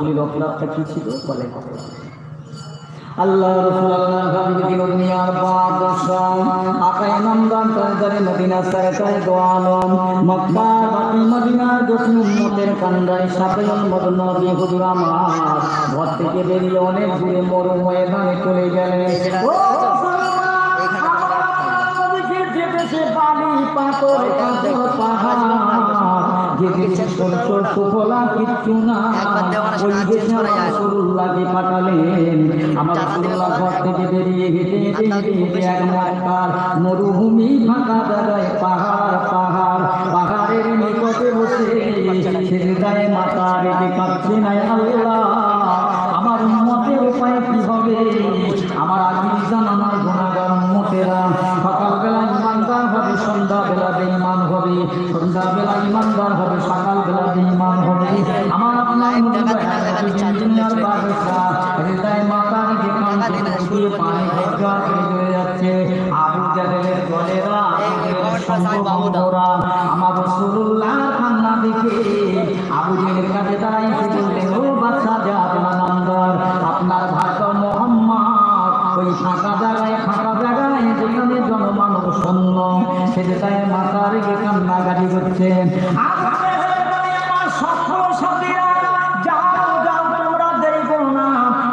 রসুলের অপরাধটা কি ছিল বলে আল্লাহ রাসূল আল্লাহ হাবিব দুনিয়ার বাদশাহ আকাই নামদান তারে মদিনা সরকার দো আলম মক্কা বাকি মদিনার দোষী উম্মতের কান্দায় সাফায়াল মদনবী হুজুর আমার ঘর থেকে বেরিয়ে অনেক দূরে মরু ময়দানে চলে গেলেন ও সে পানি পাথর পাহাড় সুফলা কিচ্ছু না ওই দেশে রাসূলুল্লাহকে পাঠালেন আমার রাসূলুল্লাহ ঘর থেকে বেরিয়ে হেঁটে হেঁটে হেঁটে হেঁটে এক মক্কার মরুভূমি ফাঁকা জায়গায় পাহাড়ের নিকটে বসে সেজদায় মাথা রেখে কাঁদছে না আল্লাহ আমার উম্মতের উপায় কি হবে আমার আখির জামানার গুনাহগার উম্মতেরা সকালবেলা ইমানদার হবে সন্ধ্যাবেলা বেঈমান হবে সন্ধ্যাবেলা ইমানদার হবে সকালবেলা বেঈমান হবে আমার আপনার দুনিয়ার বাদশা হৃদয় মাতার যে কাঁদতে দিয়ে পানি গড়গড় করে চলে যাচ্ছে আবু জাহেলের দলেরা সঙ্গবন্ধুরা আমার রাসূলুল্লাহ কান্না দেখে আবু জাহেলের কাছে দাঁড়িয়ে বললেন ও বাদশা জাহানের নামদার আপনার ভাই তো মুহাম্মদ ওই ফাঁকা জায়গায় যেখানে জনমানব শূন্য সে জায়গায় মাথা রেখে কান্নাকাটি করছে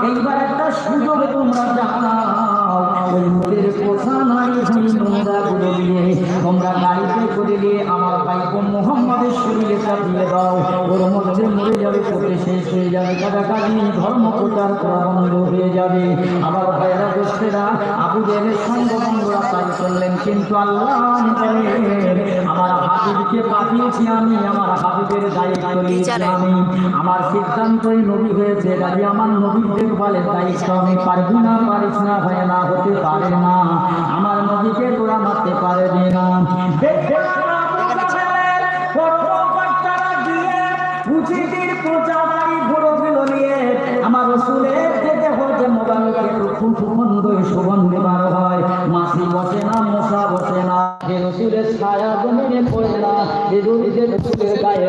এইবার একটা সুযোগ তোমরা যাও ওই নদীর পোষা নাই নোংরাগুলো নিয়ে তোমরা গাড়িতে করে নিয়ে আমার ভাইপো মুহাম্মাদের শরীরে চাপিয়ে দাও ওর মধ্যে মরে যাবে কোটে শেষ হয়ে যাবে কাটাকাটি ধর্ম প্রচার করা বন্ধ হয়ে যাবে আমার ভাইয়েরা দোষেরা আবু জাহেলের সঙ্গবন্ধুরা তাই করলেন কিন্তু আল্লাহ আমার হাবিবকে পাঠিয়েছি আমি আমার হাবিবের দায়িত্ব নিয়েছি আমি আমার সিদ্ধান্তই নবী হয়েছে গাড়ি আমার নবীর দেখভালের দায়িত্ব আমি পারবি না পারিস না হয় না হতে পারে না আমার নবীকে তোরা মারতে পারবি না আমার রসুলের যেতে হচ্ছে মোবাইলকে সুগন্ধি বার হয় মাছি বসে না মশা বসে না রসুলের ছায়া জমিনে পড়ে না রসুলের গায়ে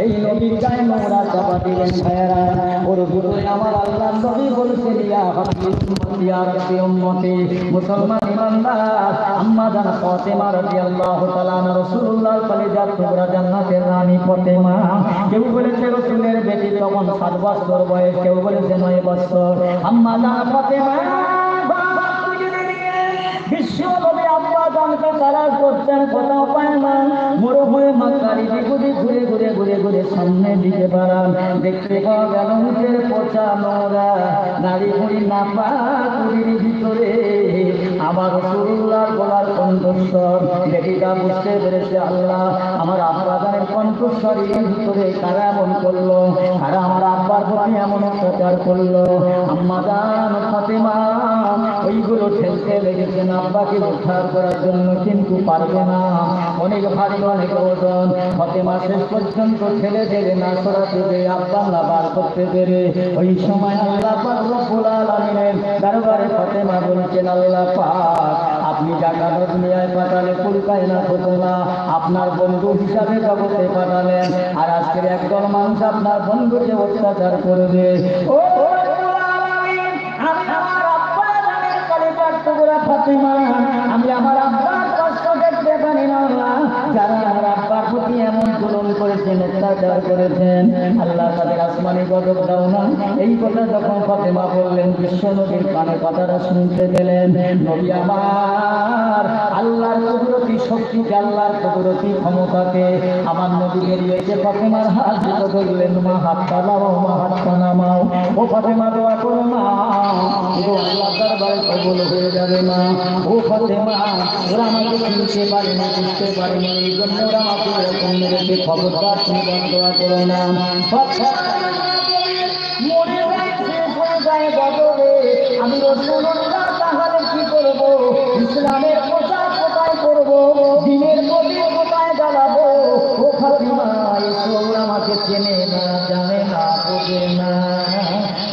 এই নদীর গায়ে নোংরা চাপা দিলেন ভাইয়েরা ওর গুরুরে আমার আল্লাহ নবী বলছেন মুসলমান ইমানদার আম্মা জান ফাতেমা রাদিয়াল্লাহু তাআলা রাসূলুল্লাহর কলিজার টুকরা জান্নাতের রানী ফাতেমা কেউ বলেছে রাসূলের বেটি তখন 7 বছর বয়স কেউ বলেছে 9 বছর আম্মা জান ফাতেমা বিশ্বনবী আব্বা জানকে তালাশ করতেন কোথাও পায় না মরুভূমি মাকারি ঘুরে ঘুরে ঘুরে ঘুরে ঘুরে সামনে দিকে বাড়ান দেখতে পাওয়া গেল উঠের পচা নোংরা নারী বুড়ি নাপা কুড়ির ভিতরে আমার রাসূলুল্লাহর গলার কণ্ঠস্বর বেটিটা বুঝতে পেরেছে আল্লাহ আমার আব্বা জানের কণ্ঠস্বরের ভিতরে কারা এমন করলো আর আমার আব্বার প্রতি এমন অত্যাচার করলো আম্মা জান ফাতেমা ওইগুলো ঠেলতে লেগেছেন আব্বাকে উদ্ধার করার জন্য কিন্তু পারবে না অনেক ভারী অনেক ওজন ফাতেমা শেষ পর্যন্ত ছেলে দেবে না সরাতে দেবে আব্বা না বার করতে পেরে ওই সময় আল্লাহ পাক রব্বুল আলামিনের দরবারে ফাতেমা বলছেন আল্লাহ পাক আপনি যাকে দুনিয়ায় পাঠালে পুরকায় না হতো না আপনার বন্ধু হিসাবে জগতে পাঠালেন আর আজকের একদল মানুষ আপনার বন্ধুকে অত্যাচার করবে ও আমি আমার আব্বার কষ্ট দেখতে পারি না যারা আমার আব্বার প্রতি এমন জুলুম করেছেন অত্যাচার করেছেন আল্লাহ তাদের আসমানি গজব দাও না এই কথা যখন ফাতেমা বললেন বিশ্ব নবীর কানে কথাটা শুনতে গেলেন নবী আমার আল্লাহর কুদরতি শক্তিকে আল্লাহর কুদরতি ক্ষমতাকে আমার নবী বেরিয়েছে ফাতেমার হাত দুটো ধরলেন মা হাতটা নামাও মা হাতটা নামাও ও ফাতেমা দোয়া করো মা আল্লাহ দরবারে কবুল হয়ে যাবে না ও ফাতেমা ওরা আমাকে চিনতে পারেনি বুঝতে পারেনি এই জন্য ওরা আমাকে এরকম মেরেছে খবরদার তুমি দোয়া করো না আমি রাসূলুল্লাহ তাহলে কি করব ইসলামের প্রচার কোথায় করব দ্বীনের প্রদীপ কোথায় জ্বালাবো ও ফাতেমা এসো আমাকে চেনে না জানে না বোঝে না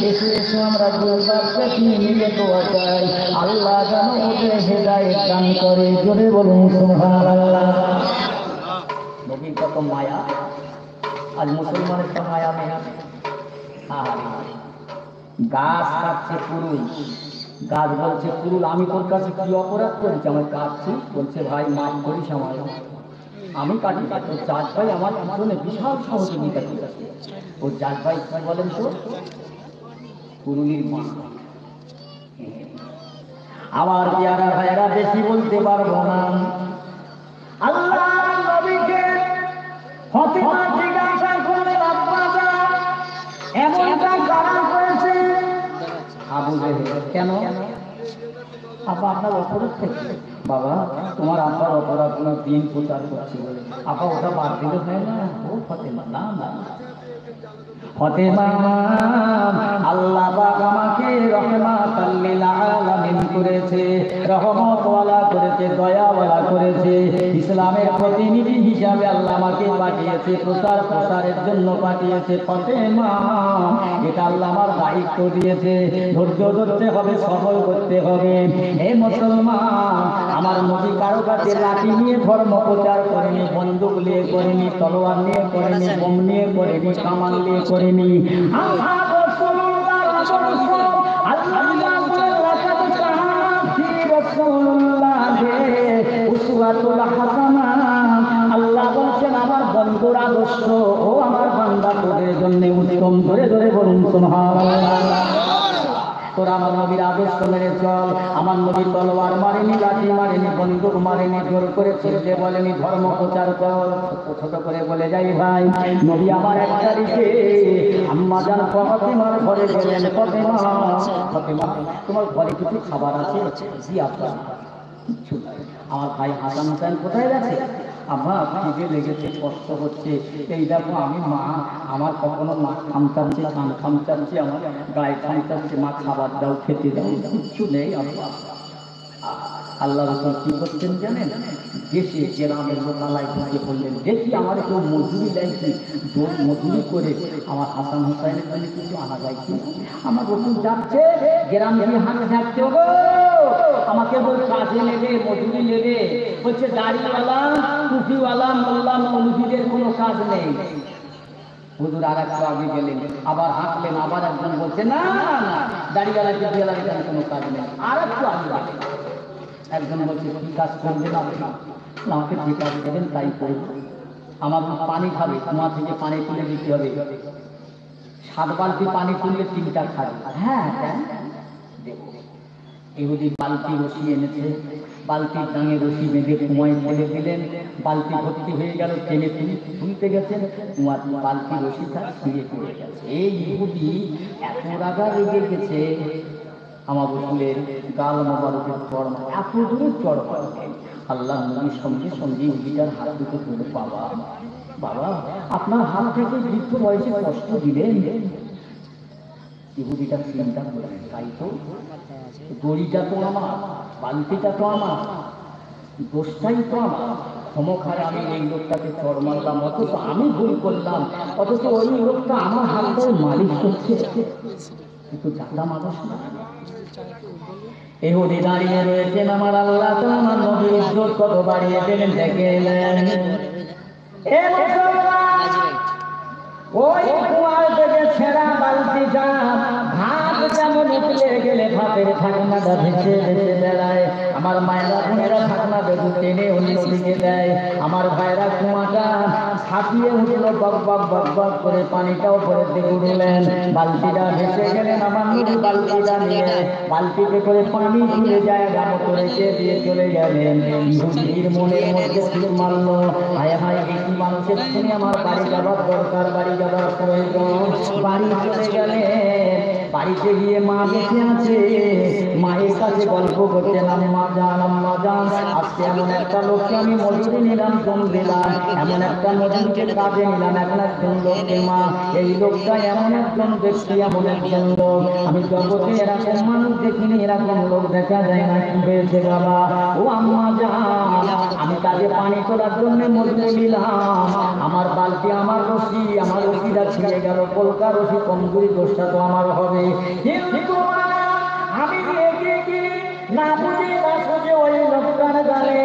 এসো এসো আমরা দুর্বারকে মিলে দোয়া চাই আল্লাহ যেন ওদের হেদায়েত দান করে জোরে বলুন সুবহানাল্লাহ নবীর কত মায়া আজ মুসলমানের সময় আমি গাছ কাটছে পুরুল, গাছ বলছে পুরুল আমি তোর কাছে কি অপরাধ করেছি আমার কাটছি? বলছে ভাই মাফ করিস আমার, আমি কাটি না। তোর জাত ভাই আমার পিছনে বিশাল সহযোগিতা করেছে। ও জাত ভাই কি বলেন তো? পুরুলির মা। আমার পেয়ারা ভাইরা বেশি বলতে পারবো না। আল্লাহ নবীকে ফাতিমা জিজ্ঞাসা করলেন, আব্বা জান এমনটা কারা করেছে? আবু জেহেল। কেন? আব্বা আপনার অপরাধ থেকে? বাবা তোমার আব্বার অপরাধ কোনো দিন প্রচার করছে বলে। আব্বা ওটা বাদ দিলে হয় না? ও ফাতিমা না না ফাতিমা, আল্লাহ পাক আমাকে রহমাতাল লিল আলামিন করেছে, রহমতওয়ালা করেছে, দয়াওয়ালা করেছে। ইসলামের প্রতিনিধি হিসাবে আল্লাহ আমাকে পাঠিয়েছে, প্রসারের জন্য পাঠিয়েছে। ফাতিমা এটা আল্লাহ আমার দায়িত্ব দিয়েছে, ধৈর্য ধরতে হবে, সবল করতে হবে। হে মুসলমান, আমার নবী কারো কাছে লাঠি নিয়ে ধর্ম প্রচার করেনি, বন্দুক নিয়ে করেনি, তলোয়ার নিয়ে করেনি, বোম নিয়ে করেনি, কামান নিয়ে করেনি। আল্লাহ রাসূলুল্লাহ উসওয়াতুল হাসানা। আল্লাহ বলছেন আমার বন্ধুর আদর্শ ও আমার বান্দা তোদের জন্য উত্তম। ধরে ধরে বলুন সুবহানাল্লাহ। তোরা আমার নবীর আদর্শ মেনে চল। আমার নবী তলোয়ার মারেনি, লাঠি মারেনি, বন্দুক মারেনি, জোর করে ছেড়ে বলেনি ধর্ম প্রচার কর। ছোট করে বলে যাই ভাই, নবী আমার এক তারিখে আম্মা জান ফাতিমার ঘরে গেলেন। ফাতিমা ফাতিমা তোমার ঘরে কিছু খাবার আছে? জি আব্বা। কিচ্ছু নাই। আমার ভাই হাসান হোসেন কোথায় গেছে? আম্মা খিদে লেগেছে, কষ্ট হচ্ছে। এই দেখো আমি মা, আমার কখনো মা খামচাচ্ছি, কান খামচাচ্ছি, আমার গায়ে খামচাচ্ছি, মা খাবার দাও, খেতে দাও। কিচ্ছু নেই আব্বা। আল্লাহ রাসূল কি করছেন জানেন? দেশে গ্রামের লোকালয় ঢুকে পড়লেন, দেখি আমার কেউ মজুরি দেয় কি, মজুরি করে আমার হাসান হোসেনের জন্য কিছু আনা যায় কি। আমার রসুল যাচ্ছে, গ্রাম দিয়ে হাঁটতে থাকতে, গো আমাকে বল কাজে নেবে, মজুরি নেবে। বলছে দাড়িওয়ালা, টুপিওয়ালা, মোল্লা মৌলভীদের কোনো কাজ নেই। হুজুর আর একটু আগে গেলেন, আবার হাঁটলেন, আবার একজন বলছে না না দাড়িওয়ালা টুপিওয়ালা এখানে কোনো কাজ নেই। আর একটু আগে গেলেন, একজন বলছে কি কাজ করবেন আপনি? আমাকে যে কাজ দেবেন তাই করব। আমার পানি খাবে, কুয়া থেকে পানি তুলে দিতে হবে, 7 বালতি পানি তুললে 3টা খাবে। হ্যাঁ দেখো, ইহুদি বালতি রশি এনেছে, বালতির ডাঙে রশি বেঁধে কুয়ায় ফেলে দিলেন। বালতি ভর্তি হয়ে গেল, টেনে তুলতে গেছেন, কুয়া বালতি রশি তার ছিঁড়ে পড়ে গেছে। এই ইহুদি এত রাগা লেগে গেছে, আমার রসুলের গাল মোবারকের চড় এত দূরে চড় পড়ে। আল্লাহ নবীর সঙ্গে সঙ্গে ইহুদিটার হাত দুটো তুলে, বাবা বাবা আপনার হাত থেকে বৃদ্ধ বয়সে কষ্ট দিলেন। ইহুদিটা চিন্তা করলেন, তাই তো, দড়িটা তো আমার, বালতিটা তো আমার, দোষটাই তো আমার। ক্ষমখায় আমি এই লোকটাকে চড় মারলাম, অথচ আমি ভুল করলাম, অথচ ওই লোকটা আমার হাত ধরে মালিশ করছে। কিন্তু জানা মানুষ না। ইহুদি দাঁড়িয়ে রয়েছেন, আমার আল্লাহ তো আমার নবীর ইজ্জত কত বাড়িয়ে দিলেন দেখলেন। ওই কুয়ার থেকে ছেঁড়া বালতিটা ভাত যেমন উঠলে গেলে ভাতের ঢাকনাটা ভেসে ভেসে বেড়ায়, আমার মায়েরা বোনেরা ঢাকনা বেঁধে টেনে অন্যদিকে দেয়। আমার ভাইরা কুয়াটা ছাপিয়ে উঠলো, বক বক বক বক করে পানিটা উপরের দিকে উঠলেন। বালতিটা ভেসে গেলেন, আমার নবী বালতিটা নিয়ে বালতিতে করে পানি তুলে যায়, গামতো রেখে দিয়ে চলে গেলেন। ইহুদির মনের মধ্যে তীর মারলো, হায় হায় একটি মানুষের শুনে আমার বাড়ি যাবার দরকার, বাড়ি যাবার প্রয়োজন। বাড়ি চলে গেলেন, বাড়িতে গিয়ে মা বেঁচে আছে, মায়ের কাছে গল্প করছেন, আম্মা জান আজকে এমন একটা লোককে আমি মজুরি নিলাম, কম দিলাম, এমন একটা মজুরিকে কাজে নিলাম, একজন লোককে মা, এই লোকটা এমন একজন ব্যক্তি, এমন একজন লোক, আমি জগতে এরকম মানুষ দেখিনি, এরকম লোক দেখা যায় না। কি হয়েছে বাবা? ও আম্মা জান, আমি কাজে পানি তোলার জন্য মজুরি নিলাম, আমার বালতি, আমার রশি, আমার রশিটা ছিঁড়ে গেল, কলকা রশি, কমজোরি দোষটা তো আমার হবে। কিন্তু আমি এগিয়ে গিয়ে না বুঝে না সুঝে ওই লোকটার গালে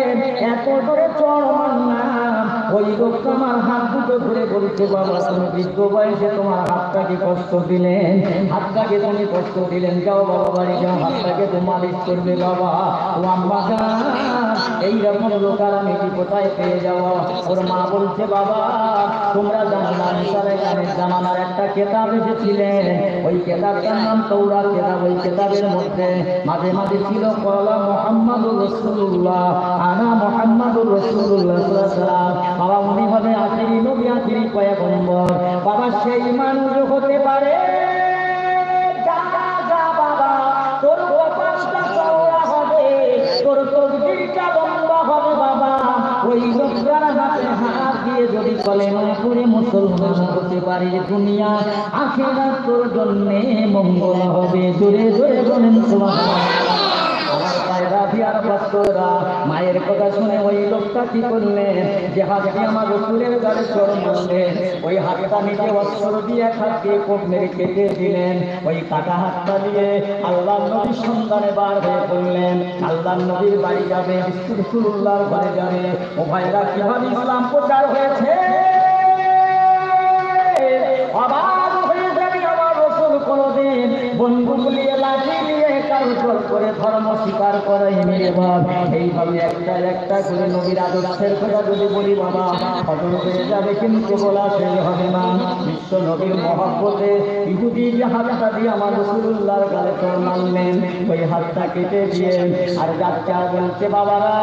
এত করে চড় মারলাম, ওই লোকটা আমার হাত দুটো ধরে বলছে, বাবা তুমি বৃদ্ধ বয়সে তোমার হাতটাকে কষ্ট দিলেন, হাতটাকে তুমি কষ্ট দিলেন, যাও বাবা বাড়ি যাও, হাতটাকে তো মালিশ করবে বাবা। ও আম্মা জান, এইরকম লোক আর আমি কি কোথায় পেয়ে যাবো? ওর মা বলছে, বাবা তোমরা জানো না মুসার জামানার একটা কেতাব এসেছিলেন, ওই কেতাবটার নাম তৌরাত কেতাব। ওই কেতাবের মধ্যে মাঝে মাঝে ছিল কলা মুহাম্মাদুর রাসূলুল্লাহ, আনা মুহাম্মাদুর রাসূলুল্লাহ সাল্লাল্লাহু আলাইহি ওয়াসাল্লাম। বাবা উনি হবে আখিরি নবী, আখিরি পয়গম্বর। বাবা সেই মানুষ হতে পারে, যা যা বাবা তোর কপালটা চওড়া হবে, তোর তকদীরটা লম্বা হবে বাবা। ওই লোকটার হাতে হাত দিয়ে যদি কলেমা পড়ে মুসলমান হতে পারি, দুনিয়া আখিরাত তোর জন্যে মঙ্গল হবে। জোরে জোরে বলেন সুবহানাল্লাহ। আমার ভাইরা বিয়ার পাস্তরা, মায়ের কথা শুনে ওই লোকটা কি করলেন, যে হাত দিয়ে আমার রসুলের গালে চড় মারলেন, ওই হাতটা নিজে অস্ত্র দিয়ে এক হাত দিয়ে কোপ মেরে কেটে দিলেন। ওই কাটা হাতটা দিয়ে আল্লাহ নবীর সন্ধানে বার হয়ে পড়লেন। আল্লাহ নবীর বাড়ি যাবে, রাসূলুল্লাহর ঘরে যাবে। ও ভাইরা কিভাবে ইসলাম প্রচার হয়েছে, অবাক হয়ে যাবে। আমার রসুল কোনদিন বন্ধু গুলিয়ে লাঠি দিয়ে কারো জোর করে ধর্ম স্বীকার করাই মেরে বাপ। এইভাবে একটা একটা করে নবীর আদর্শের কথা যদি বলি বাবা, খবর হয়ে যাবে, কিন্তু বলা শেষ হবে না। বিশ্ব নবীর মহব্বতে ইহুদি যে হাতটা দিয়ে আমার রাসূলুল্লাহর গালে চড় মারলেন, ওই হাতটা কেটে দিয়ে আর যাচ্ছা বলছে, বাবারা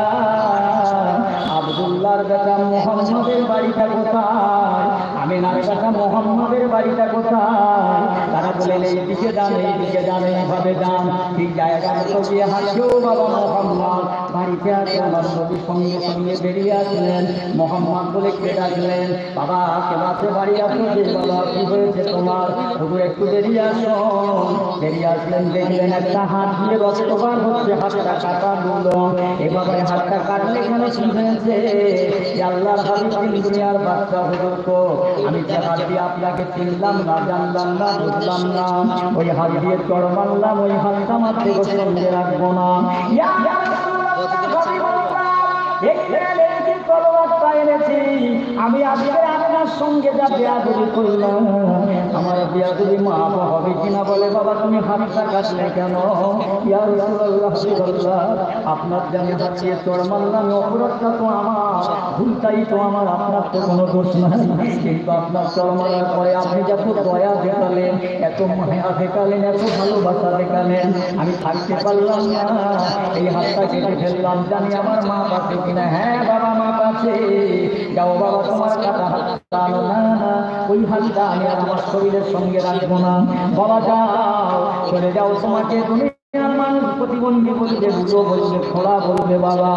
আব্দুল্লাহর বেটা মুহাম্মদের বাড়িটা কোথায়, আমিনার বেটা মুহাম্মদের বাড়িটা কোথায়? তারা বলেন এইদিকে যান, এইদিকে যান, এইভাবে যান। ঠিক জায়গা মতো গিয়ে হাসিও বাবা মুহাম্মদ বাড়িতে আছে। আমার নবী সঙ্গে সঙ্গে বেরিয়ে আসলেন। মুহাম্মদ বলে কে ডাকলেন, বাবা কেবাতে বাড়ি আসো যে, বাবা কি হয়েছে তোমার, হুজুর একটু বেরিয়ে আসো। বেরিয়ে আসলেন, দেখলেন একটা হাত দিয়ে রক্ত বার হচ্ছে, হাতটা কাটা দিল। এভাবে হাতটা কাটলে কেন কি হয়েছে? আল্লাহর হাবিব দুনিয়ার বাচ্চা হুজুর তো আমি যে হাত দিয়ে আপনাকে চিনলাম না, জানলাম না, বুঝলাম না, ওই হাত দিয়ে চড় মারলাম, ওই হাতটা মারতে সঙ্গে রাখবো না। আমি আজকে আপনার সঙ্গে যা বেয়াদবি করলাম, আমার বেয়াদবি মাফ হবে কিনা? বলে, বাবা তুমি হাতটা কাটলে কেন? ইয়া রাসূলুল্লাহ, আপনার জানি হাতিয়ে চড় মারলাম, অপরাধটা তো আমার, ভুলটাই তো আমার, আপনার তো কোনো দোষ নাই। কিন্তু আপনার চড় মারার পরে আপনি যত দয়া দেখালেন, এত মায়া দেখালেন, এত ভালোবাসা দেখালেন, আমি থাকতে পারলাম না, এই হাতটা কেটে ফেললাম। জানি আমার মা আছে কিনা? হ্যাঁ বাবা মা আছে। যাও বাবা তোমার কাটা হাতটা আনো। না না, ওই হাতটা আমি আমার শরীরের সঙ্গে রাখবো না। বাবা যাও, চলে যাও, তোমাকে দুনিয়ার মানুষ প্রতিবন্ধী বলবে, বুড়ো বলবে, খোলা বলবে, বাবা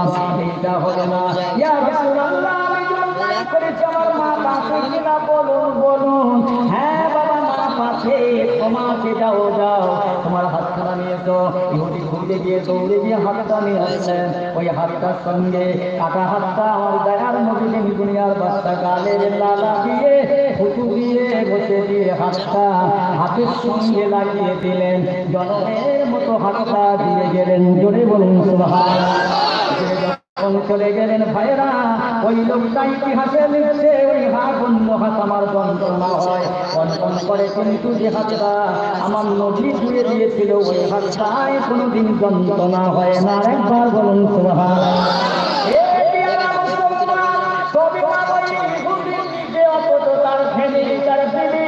এইটা হবে না। ইয়া রাসূলুল্লাহ, আমি জন্মাই করেছি, আমার মা আছে কিনা বলুন বলুন। হ্যাঁ বাবা মা আছে, তোমাকে যাও যাও, তোমার হাতটা নিয়ে তো। ইহুদি ঘুরে গিয়ে দৌড়ে গিয়ে হাতটা নিয়ে আসলেন। ওই হাতটার সঙ্গে কাটা হাতটা আমার দয়ার নবীকে দুনিয়ার বাচ্চা গালের লালা দিয়ে ফুটু দিয়ে বসে দিয়ে হাতটা হাতের সঙ্গে লাগিয়ে দিলেন। জনমের মতো হাতটা দিয়ে গেলেন। জোরে বলুন সুবহানাল্লাহ। চলে গেলেন ভাইরা, ওই লোকটা ইতিহাসে লিখছে, ওই হাত অন্য হাত আমার যন্ত্রণা হয় কনকন করে, কিন্তু যে হাতটা আমার নবী ধুয়ে দিয়েছিল, ওই হাতটায় কোনোদিন যন্ত্রণা হয় না। একবার বলুন সুবহানাল্লাহ।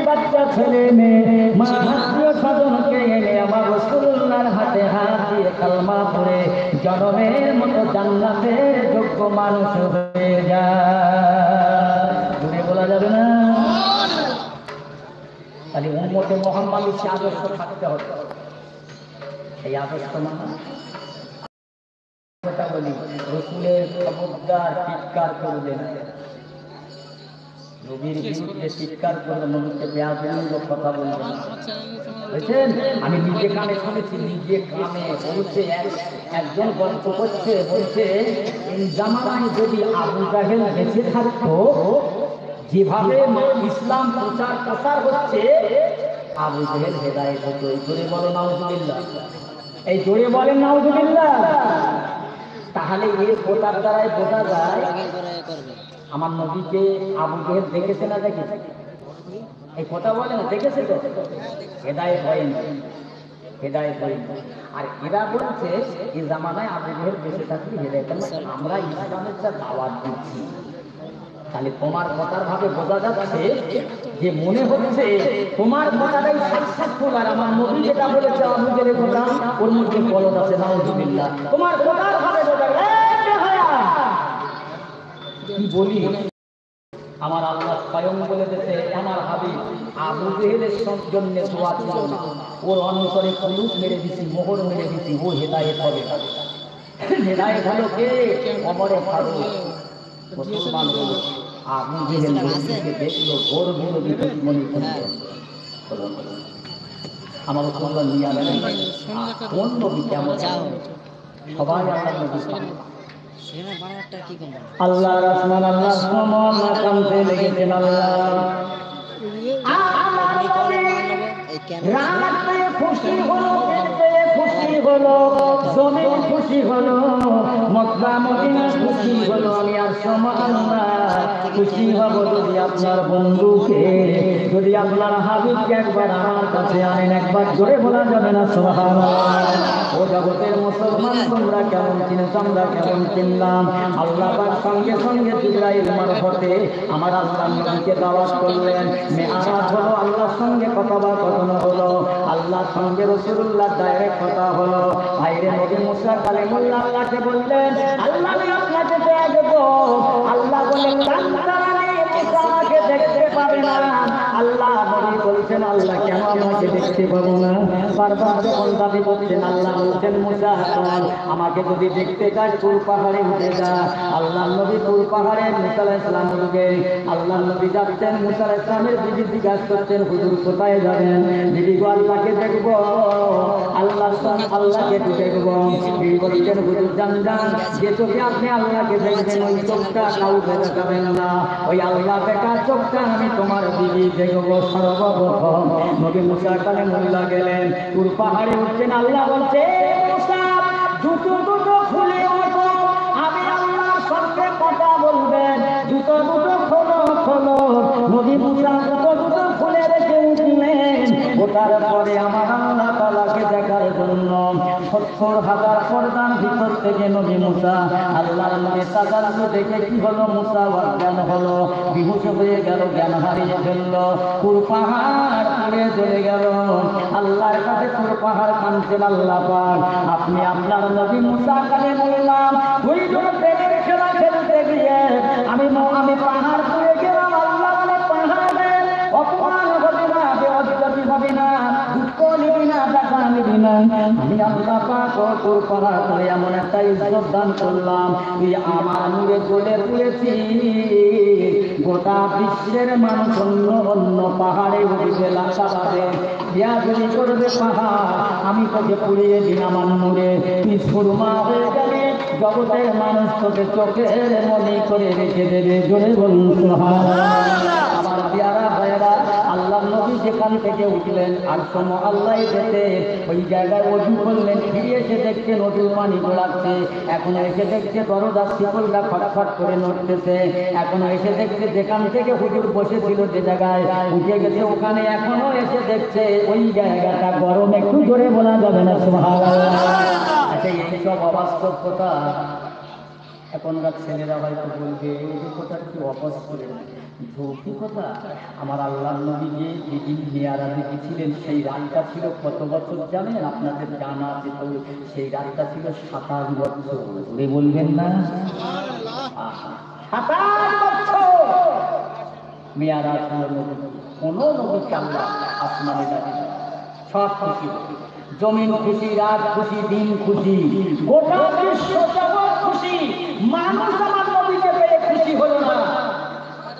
বাচ্চা ছেলে মেয়ে মা আত্মীয় স্বজনকে এনে আমার রাসূলুল্লাহর হাতে হাত দিয়ে কালমা পড়ে জনমের মতো জান্নাতের যোগ্য মানুষ হয়ে যায়। বলা যাবে না? তাহলে উম্মতে মুহাম্মাদের সে আদর্শ থাকতে হবে। এই আদর্শ মানে বলি, রসুলের খবরদার চিৎকার করবেন, নবীর বিরুদ্ধে চিৎকার করে নবীকে বেয়াদবিমূলক কথা বলবেন। বুঝছেন? আমি নিজে কানে শুনেছি, নিজে কানে বলছে, একজন গল্প করছে, বলছে এই জামানায় যদি আবু জাহেল বেঁচে থাকতো, যেভাবে ইসলাম প্রচার হচ্ছে, আবু জাহেল হেদায়েত হতো। এই জোরে বলো নাউজুবিল্লাহ, এই জোরে বলেন নাউজুবিল্লাহ। তাহলে এর প্রচার দ্বারাই বোঝা যায় আমার নবীকে আবু জেহেল দেখেছে না দেখেছে? এই কথা বলে না, দেখেছে তো? হেদায়েত হয়নি, হেদায়েত হয়নি। আর এরা বলছে এই জামানায় আবু জেহেল বেঁচে থাকলে হেদায়েত হবে। আমরা ইসলামের যা দাওয়াত দিচ্ছি, তাহলে তোমার কথার ভাবে বোঝা যাচ্ছে যে মনে হচ্ছে তোমার কথাটাই সাকসেসফুল, আর আমার নবী যেটা বলেছে আবু জেহেলের কথা ওর মধ্যে গলদ আছে। নাউজুবিল্লাহ। তোমার কথার ভাবে বোঝা কি বলি, আমার আল্লাহ স্বয়ং বলে দিতে আমার হাবিব আবু জেহেলের জন্য দোয়া করো না, ওর অন্তরে কুলুপ মেরে দিছি, মোহর মেরে দিছি, ও হেদায়েত হবে। হেদায়েত হলো কে? ওমরে ফারুক। মুসলমান হলো আবু জেহেল নবীকে দেখলো, ঘোর বিরোধী দুশমনী করলো। আমার আল্লাহ নিয়ে গেলেন কোন নবী কেমন, সবাই আল্লাহ নবী আল্লাহ রহমান আল্লাহ সমান কামতে লেগেছেন। রাতে খুশি হলো, খুশি হলো, জমিন খুশি হলো, মক্কা মদিনা খুশি হলো। আমি আর সমান খুশি হব যদি আপনার বন্ধুকে, যদি আপনার হাবিবকে একবার আমার কাছে আনেন। একবার জোরে বলা যাবে না সুবহানাল্লাহ? ও জগতের মুসলমান, তোমরা কেমন চিনেছ, আমরা কেমন চিনলাম? আল্লাহ পাক সঙ্গে সঙ্গে জিবরাইল মারফতে আমার আল্লাহর নবীকে দাওয়াত করলেন। মেআরাজ হলো, আল্লাহর সঙ্গে কথোপকথন হলো, আল্লাহর সঙ্গে রাসূলুল্লাহ ডাইরেক্ট কথা হলো। ভাইরে নবী মুসা কালিমুল্লাহ আল্লাহকে বললেন, আল্লাহ আমি আপনাকে দেখব। আল্লাহ বলেন আমাকে দেখতে পাবে না। আল্লাহ নবী বলছেন, আল্লাহ কেন আমাকে দেখতে পাবো না? বারবার যখন দাবি করছেন, আল্লাহ বলছেন মুসা আমাকে যদি দেখতে চাস তুর পাহাড়ে উঠে যা। আল্লাহ নবী তুর পাহাড়ে মুসা আলাইহিস সালাম উঠে আল্লাহ নবী যাচ্ছেন। মুসা আলাইহিস সালামের বিবি জিজ্ঞাসা করছেন, হুজুর কোথায় যাবেন? বিবি গো আল্লাহকে দেখবো, আল্লাহকে দেখবো। বিবি বলছেন, হুজুর যান যান, যে চোখে আপনি আল্লাহকে দেখবেন ওই চোখটা কাউকে দেখাবেন না, ওই আল্লাহ দেখা চোখটা আমি তোমার বিবি দেখবো সর্বপ্রথম। নবী মুসা কালিমুল্লাহ গেলেন, তুর পাহাড়ে উঠছেন। আল্লাহ বলছে, মুসা জুতো দুটো খুলে ওঠো, আমি আল্লাহর সঙ্গে কথা বলবেন। জুতো দুটো খোলো খোলো। নবী মুসা জুতো দুটো খুলে রেখে উঠলেন। ওটার পরে আমার আল্লাহ তাআলাকে দেখার জন্য ৭০,০০০ পর্দার ভিতর থেকে নবী মুসা আল্লাহর নবী তাজাল্লু দেখে কি হলো, মুসা অজ্ঞান হলো, বিহুশ হয়ে গেল, জ্ঞান হারিয়ে ফেলল। পুর পাহাড় পুড়ে চলে গেল। আল্লাহর কাছে পুর পাহাড় কাঁদছেন, আল্লাহ পাক আপনি আপনার নবী মুসা কালিমুল্লাহ দুইজন প্রেমের খেলা খেলতে গিয়ে আমি পাহাড় পুড়ে গেলাম। আল্লাহ বলে পাহাড়ে অপমান হবে না, বেইজ্জতি হবে না, দুঃখ নিবি না, টাকা নিবি না। আমি আল্লাহ পাক পুর পাহাড় পুড়ে এমন একটা ইজ্জত দান করলাম, তুই আমার নূরে জ্বলে পুড়েছি। গোটা বিশ্বের মানুষ অন্য অন্য পাহাড়ে উঠবে, লাগাবে, বিয়াদবি করবে পাহাড়, আমি তোকে পুড়িয়ে দিই আমার নূরে। তুই সুরমা হয়ে গেলে জগতের মানুষ তোকে চোখের মনি করে রেখে দেবে। জোরে বলুন সুবহানাল্লাহ। আমার পেয়ারা ভাইয়েরা, আল্লাহ নবী যেখান থেকে উঠলেন আর সম আল্লাহ যেতে ওই জায়গায় ওযু করলেন, ফিরে এসে দেখছে নদীর পানি গড়াচ্ছে। এখনো এসে দেখছে দরজার শিকলটা খটখট করে নড়তেছে। এখনো এসে দেখছে যেখান থেকে হুজুর বসেছিল যে জায়গায় উঠে গেছে, ওখানে এখনো এসে দেখছে ওই জায়গাটা গরম। একটু জোরে বলা যাবে না সুবহানাল্লাহ? আচ্ছা, এইসব অবাস্তব কথা এখনকার ছেলেরা হয়তো বলবে, এই কথা কি অবাস্তব ঝুঁকি কথা। আমার আল্লাহ নবী যে যেদিন মেয়ারাজে গেছিলেন সেই রাতটা ছিল কত বছর জানেন? আপনাদের জানা আছে তো? সেই রাতটা ছিল ২৭ বছর। বলবেন না? ২৭ বছর মেয়ারাজ হলো। কোনো নবীকে আল্লাহ আসমানে ডাকে, সব খুশি, জমিন খুশি, রাত খুশি, দিন খুশি, গোটা বিশ্ব জগৎ খুশি। মানুষ আমার নবীকে পেয়ে খুশি হলো না,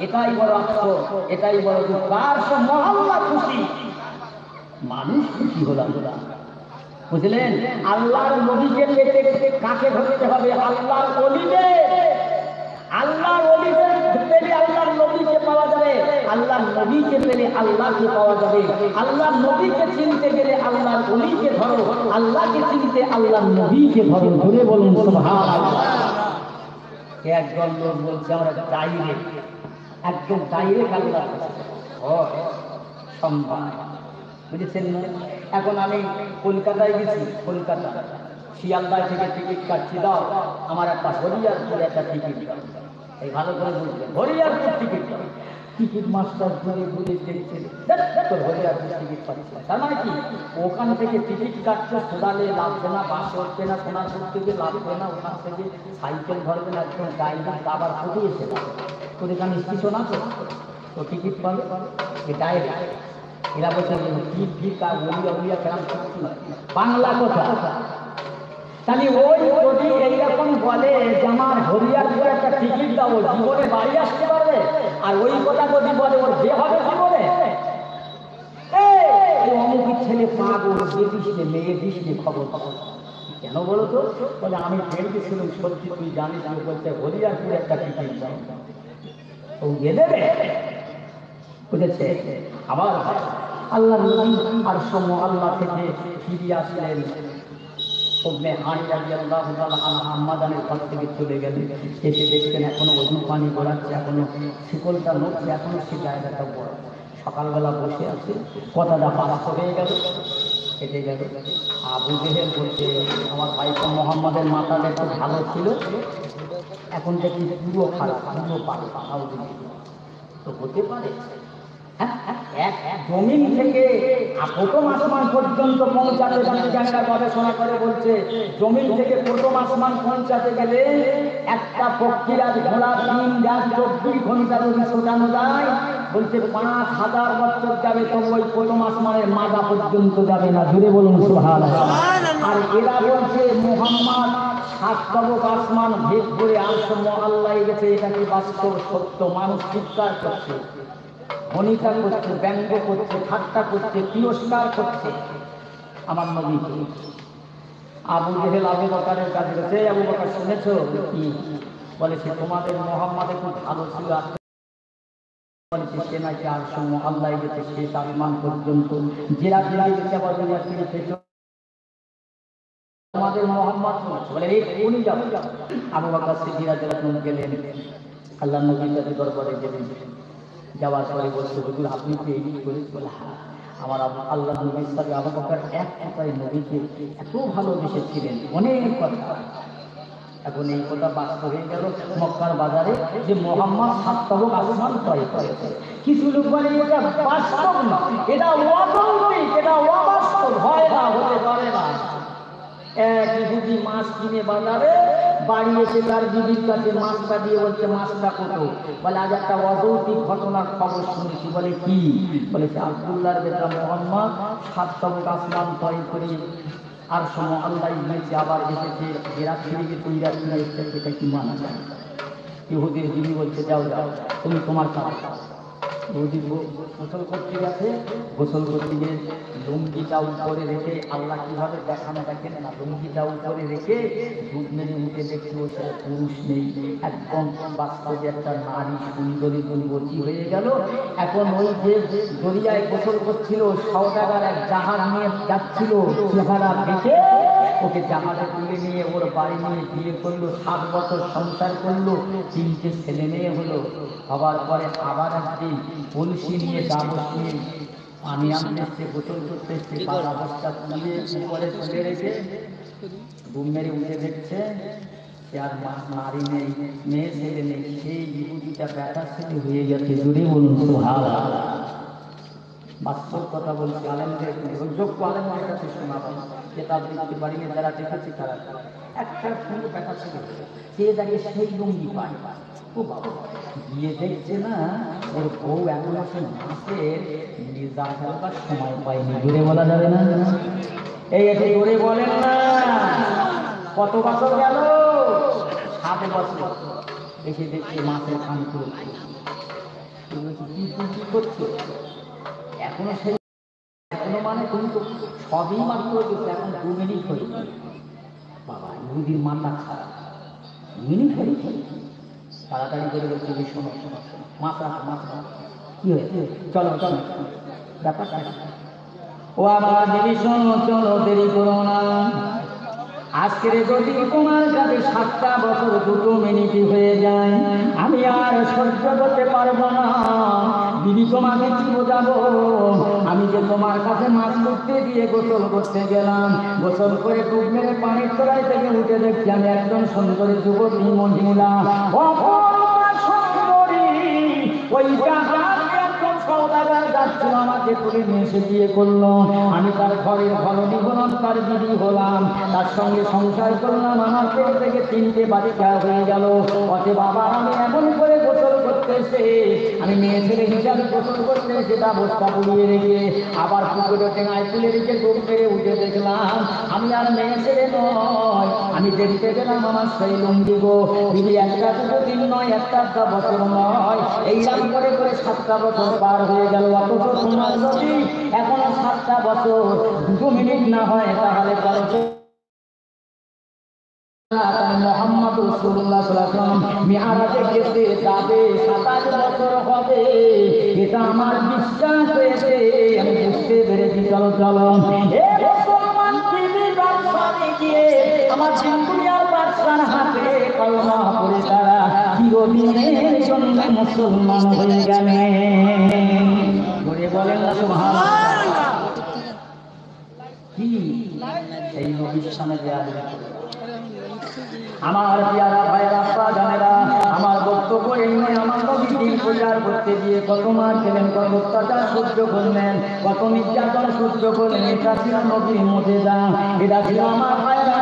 এটাই বড় আফসোস, এটাই বড় দুঃখ। আর সব মহল্লা খুশি, মানুষ খুশি হলো না। বুঝলেন? আল্লাহর নবীকে পেতে কাকে ধরতে হবে? আল্লাহর ওলিদের। আল্লাহর ওলিদের পেলে আল্লাহর নবীকে পাওয়া যাবে, আল্লাহর নবীকে পেলে আল্লাহকে পাওয়া যাবে। আল্লাহর নবীকে চিনতে গেলে আল্লাহর ওলিকে ধরো, আল্লাহকে চিনতে আল্লাহর নবীকে ধরো। ধরে বলুন সুবহানাল্লাহ। একজন লোক বলছে আমরা ডাইরেক্ট, একদম ডাইরেক্ট আল্লাহর কাছে সম্ভব, বুঝেছেন না? এখন আমি কলকাতায় গেছি, কলকাতা শিয়ালদায় থেকে টিকিট কাটছি, দাও আমার একটা হরিয়ারপুর একটা টিকিট দাও। এই ভালো করে বুঝলেন, হরিয়ারপুর টিকিট দাও। টিকিট মাস্টার ঘুরে ঘুরে দেখছে তোর হরিয়ারপুর টিকিট পাচ্ছে, তার মানে কি ওখান থেকে টিকিট কাটছে, সোনালে লাগবে না, বাসে উঠবে না, সোনারপুর থেকে লাগবে না, ওখান থেকে সাইকেল ধরবে না, একদম গাড়িটা আবার ফুটে এসে যাবে। তোর এখানে স্টেশন আছে, তো টিকিট পাবে ডাইরেক্ট। এরা বলছে বাংলা কথা। তাহলে ওই যদি এইরকম বলে যে আমার হরিয়ারপুরে একটা টিকিট দাও, জীবনে বাড়ি আসতে পারবে, আর ওই কথা যদি বলে ওর যে হবে জীবনে, অমুকের ছেলে পাগল, বেদিসনে মেয়ে দিসনে খবর খবর কেন বলো তো? বলে আমি ফেলতে ছিলাম, সত্যি তুই জানিস, আমি বলতে হরিয়ারপুরে একটা টিকিট দাও, ও দিয়ে দেবে, বুঝেছে? আবার আল্লাহ নবী আর আল্লাহ থেকে ফিরে আসলেন, আম্মাদানের ঘর থেকে চলে গেলেন, এসে দেখছেন এখনো ওজু পানি গড়াচ্ছে, এখনো শিকলটা নড়ছে, এখনো সে জায়গাটা বড়। সকালবেলা বসে আছে, কথাটা পাস হয়ে গেল, কেটে গেল। আবু জেহেল বলছে আমার ভাইপো মোহাম্মদের মাথাটা একটু ভালো ছিল, এখন দেখি পুরো খারাপ, পুরো পাল্টা। তো হতে পারে জমিন থেকে প্রথম আসমান পর্যন্ত পৌঁছাতে, বিজ্ঞানীরা গবেষণা করে বলছে জমিন থেকে প্রথম আসমান পৌঁছাতে গেলে একটা প্রক্রিয়ার ঘোড়া 3/24 ঘন্টা যদি ছোটানো যায়, বলছে 5000 বছর যাবে, তবু ওই প্রথম আসমানের মাজা পর্যন্ত যাবে না। জুড়ে বলুন সুবহানাল্লাহ। আর এরা বলছে মুহাম্মদ 7 তবক আসমান ভেদ করে আরশ মুআল্লায় গেছে, এটা কি বাস্তব সত্য? মানুষ চিৎকার করছে, অনিতা করছে, ব্যঙ্গ করছে, ঠাট্টা করছে, তিরস্কার করছে আমার নবীকে। আবু জেহেল আবু বকরের কাছে গেছে, আবু বকর শুনেছো কি? বলেছে তোমাদের মুহাম্মদ খুব ভালো ছিল, বলেছে সে নাকি আরশ মুআল্লায় গেছে, শেষ আসমান পর্যন্ত, জেরা জেরা গেছে, আবার দুনিয়া ফিরে এসেছে তোমাদের মুহাম্মদ বলে উনি যাবো। আবু বকর সিদ্দিক রাদিয়াল্লাহু আনহু গেলেন, আল্লাহর নবীর কাছে দরবারে গেলেন। যাওয়ার পরে বলছে হুজুর আপনি কি এই করে? বলে হ্যাঁ, আমার আল্লাহ নবীর সাথে আবু বকর এক কথায় নবীকে এত ভালোবেসেছিলেন, অনেক কথা। এখন এই কথা বাস্তব হয়ে গেল মক্কার বাজারে, যে মুহাম্মদ 7 তবক আসমান তয় করেছে। কিছু লোক বলে এটা বাস্তব না, এটা অযৌক্তিক, এটা অবাস্তব, হয় না, হতে পারে না। এক ইহুদি মাছ কিনে বাজারে, বাড়ি এসে তার বিবির কাছে মাছটা দিয়ে বলছে মাছটা কত? বলে আজ একটা অযৌক্তিক ঘটনার খবর শুনেছি। বলে কি? বলেছে আব্দুল্লাহর বেটা মুহাম্মদ 7 তবক আসমান তয় করে আরশ মুআল্লায় গিয়েছে, আবার এসেছে, এরা ফিরে গেছে, ইরা ফিরে এসেছে, এটা কি মানা যায়? ইহুদির বিবি বলছে যাও যাও, তুমি তোমার কাজ। ইহুদি গোসল করতে গেছে, গোসল করতে গিয়ে লুঙ্গিটা উপরে রেখে, আল্লাহ কিভাবে দেখানো দেখেন না, লুঙ্গিটা উপরে রেখে দুধ মেরে উঠে দেখছে ও সেটা পুরুষ নেই, একদম বাস্তবে একটা নারী সুন্দরী দুর্গতি হয়ে গেল। এখন ওই যে দরিয়ায় গোসল করছিল, সওদাগর এক জাহাজ নিয়ে যাচ্ছিল, চেহারা দেখে ওকে জাহাজে তুলে নিয়ে ওর বাড়ি নিয়ে বিয়ে করলো, 7 বছর সংসার করলো, 3টে ছেলে মেয়ে হলো। হবার পরে আবার একদিন কলসি নিয়ে ডাবস নিয়ে পানি আনতে এসছে, গোসল করতে এসছে, অবস্থা তুলে উপরে তুলে রেখে ঘুম মেরে উঠে দেখছে আর নারী নেই, মেয়ে ছেলে নেই, সেই ইহুদিটা বেটা ছেলে হয়ে গেছে। জুড়ে বলুন সুবহানাল্লাহ। বাস্তব কথা বলছি, আলেমদের যোগ্য আলেমদের কাছে শোনাবেন, কেতাব লিখতে পারিনি, যারা দেখেছে তারা। একটা সুন্দর বেটা ছিল, সে দাঁড়িয়ে সেই লুঙ্গি পায়, ও বাবা গিয়ে দেখছে না ওর বউ এখন আছে মাসের নিজা ফেলবার সময় পায়নি। জোরে বলা যাবে না, এই একটু জোরে বলেন না। কত বছর গেল? 7 বছর। এসে দেখছে মাসের খান করছে, কি করছে এখনো সেই এখনো, মানে তুমি তো সবই মাত্র গেছে, এখন 2 মিনিট হয়ে বাবা। ইহুদির মাথা খারাপ, মিনিট হয়ে তাড়াতাড়ি করে বলছে যে শোনো শোনো মাথা মাথা কি হয়েছে, চলো চলো ব্যাপারটা। ও আমার দেবী শোনো, চলো দেরি করো না। আজকে যদি তোমার কাছে 7টা বছর 2 মিনিটই হয়ে যায়, আমি আর সহ্য করতে পারবো না। দিদি তোমাকে কি বোঝাবো? আমি যে তোমার কাছে মাছ করতে দিয়ে গোসল করতে গেলাম, গোসল করে ডুব মেরে পানির তলায় থেকে উঠে দেখছি আমি একজন সুন্দরী যুবতী মহিলা, যাচ্ছিল আমাকে তুলে নিয়ে এসে বিয়ে করলো। আমি তার ঘরের ঘরণীগুণ তার দিদি হলাম, তার সঙ্গে সংসার করলাম। আমার পেট থেকে 3টে বাচ্চা হয়ে গেল। অতে বাবা আমি এমন করে গোসল করতেছে, আমি মেয়ে ছেলে হিসাবে গোসল করতে সেটা বস্তা পুড়িয়ে রেখে আবার পুকুরে টেঙায় তুলে রেখে ডুব মেরে উঠে দেখলাম আমি আর মেয়ে ছেলে নয়। আমি দেখতে গেলাম আমার সেই লুঙ্গি গো দিদি, 1টা 2 দিন নয়, 1টা বছর নয়, এইরকম করে করে 7টা বছর পার হয়ে গেল। অথচ তোমার যদি এখনো 7টা বছর 2 মিনিট না হয় তাহলে মুহাম্মদ রাসূলুল্লাহ সাল্লাল্লাহু আলাইহি ওয়াসাল্লাম মিআরাজে গেছে যাবে 27 বছর হবে, এটা আমার বিশ্বাস হয়েছে। আমি বুঝতে পেরেছি। চলো চলো এ মুসলমান দিদি বাদশাহে গিয়ে আমার দুনিয়ার বাদশার হাতে কলমা পড়ে তারা চিরদিনের জন্য মুসলমান হয়ে গেলেন। বলে বলেন না সুবহানাল্লাহ। কি এই নবীর সামনে দেয়া আমার পিয়ারা ভাইরা জানেরা, আমার বক্তব্য এই নয়। আমার নবী দিন প্রচার করতে গিয়ে কত মার খেলেন, কত অত্যাচার সহ্য করলেন, কত নির্যাতন সহ্য করলেন। এটা ছিল নবীর মুজিজা। এটা ছিল আমার ভাইরা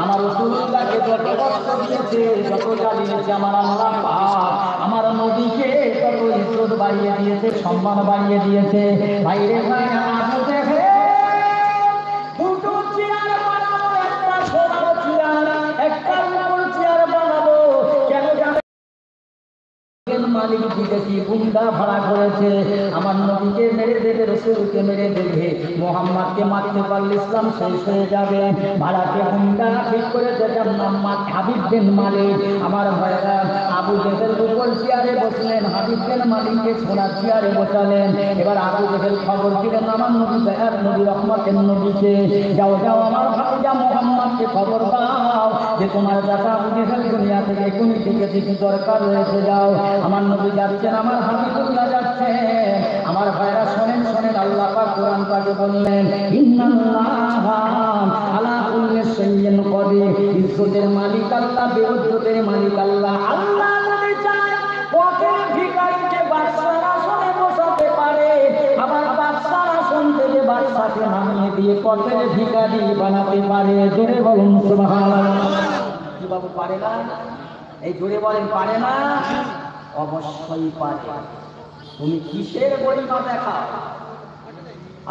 আমার রাসূলুল্লাহকে যত কষ্ট দিয়েছে, যত জ্বালিয়েছে আমার আল্লাহ পাক আমার নবীকে তত ইজ্জত বাড়িয়ে দিয়েছে, সম্মান বাড়িয়ে দিয়েছে। ভাইরে ভাই আবু দেখে মালিক বিদেশি গুন্ডা ভাড়া করেছে, আমার নবীকে মেরে দেবে, রাসূলকে মেরে দেবে, মুহাম্মদকে মারতে পারলে ইসলাম শেষ হয়ে যাবে। ভাড়াকে গুন্ডা ঠিক করেছে যার নাম হাবিব বিন মালিক। আমার ভাইরা আবু জেহেল উপর চেয়ারে বসলেন, হাবিব বিন মালিককে সোনার চেয়ারে বসালেন। এবার আবু জেহেল খবর দিলেন আমার নবী দয়ার নবী রহমতের নবীকে, যাও যাও আমার ভাতিজা মুহাম্মদকে খবর দাও যে তোমার দাদা আবু জেহেল দুনিয়া থেকে এখনই থেকে কিছু দরকার রয়েছে, যাও। আমার নবী যাচ্ছেন, আমার হাবিবুল্লাহ যাচ্ছেন। আমার ভাইরা শোনেন শোনেন, আল্লাহ পাক কোরআন পাকে বললেন ইন্নাল্লাহা আলা কুল্লি শাইইন কাদির। ইজ্জতের মালিক আল্লাহ, বেইজ্জতের মালিক আল্লাহ। আল্লাহ যদি চায় ওকে ভিখারিকে বাদশার আসনে বসাতে পারে, আবার বাদশার আসন থেকে বাদশাকে নামিয়ে দিয়ে কত ভিখারি বানাতে পারে। জোরে বলুন সুবহানাল্লাহ। কি বাবু পারে না? এই জোরে বলেন পারে না? অবশ্যই পারে। তুমি কিসের গরিমা দেখাও,